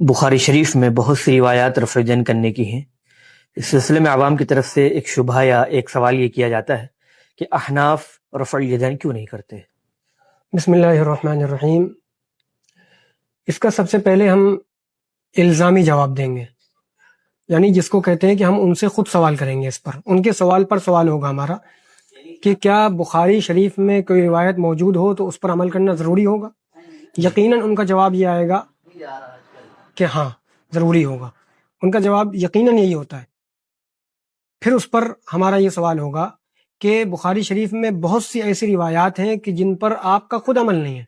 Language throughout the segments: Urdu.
بخاری شریف میں بہت سی روایات رفع دین کرنے کی ہیں۔ اس سلسلے میں عوام کی طرف سے ایک شبہ یا ایک سوال یہ کیا جاتا ہے کہ احناف رفع الیدین کیوں نہیں کرتے؟ بسم اللہ الرحمن الرحیم۔ اس کا سب سے پہلے ہم الزامی جواب دیں گے، یعنی جس کو کہتے ہیں کہ ہم ان سے خود سوال کریں گے، اس پر ان کے سوال پر سوال ہوگا ہمارا کہ کیا بخاری شریف میں کوئی روایت موجود ہو تو اس پر عمل کرنا ضروری ہوگا؟ یقیناً ان کا جواب یہ آئے گا کہ ہاں ضروری ہوگا، ان کا جواب یقیناً یہی ہوتا ہے۔ پھر اس پر ہمارا یہ سوال ہوگا کہ بخاری شریف میں بہت سی ایسی روایات ہیں کہ جن پر آپ کا خود عمل نہیں ہے۔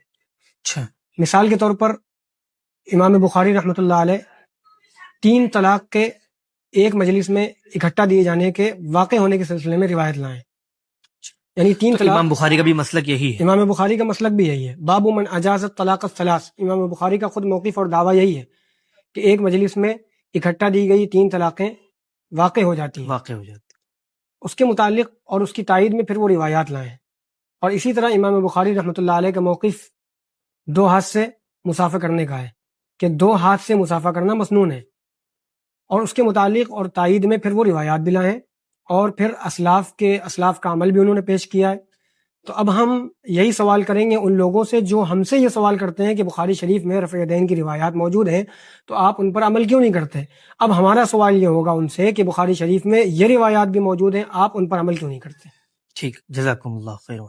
اچھا، مثال کے طور پر امام بخاری رحمۃ اللہ علیہ 3 طلاق کے ایک مجلس میں اکٹھا دیے جانے کے واقع ہونے کے سلسلے میں روایت لائیں، یعنی 3 طلاق۔ امام بخاری کا بھی مسلک یہی ہے؟ امام بخاری کا مسلک بھی یہی ہے۔ باب من اجاز الطلاق الثلاث، امام بخاری کا خود موقف اور دعویٰ یہی ہے کہ ایک مجلس میں اکٹھا دی گئی 3 طلاقیں واقع ہو جاتی ہیں، اس کے متعلق اور اس کی تائید میں پھر وہ روایات لائیں۔ اور اسی طرح امام بخاری رحمۃ اللہ علیہ کا موقف 2 ہاتھ سے مسافہ کرنے کا ہے کہ 2 ہاتھ سے مسافہ کرنا مسنون ہے، اور اس کے متعلق اور تائید میں پھر وہ روایات بھی لائیں، اور پھر اسلاف کا عمل بھی انہوں نے پیش کیا ہے۔ تو اب ہم یہی سوال کریں گے ان لوگوں سے جو ہم سے یہ سوال کرتے ہیں کہ بخاری شریف میں رفع یدین کی روایات موجود ہیں تو آپ ان پر عمل کیوں نہیں کرتے؟ اب ہمارا سوال یہ ہوگا ان سے کہ بخاری شریف میں یہ روایات بھی موجود ہیں، آپ ان پر عمل کیوں نہیں کرتے؟ ٹھیک، جزاکم اللہ خیر۔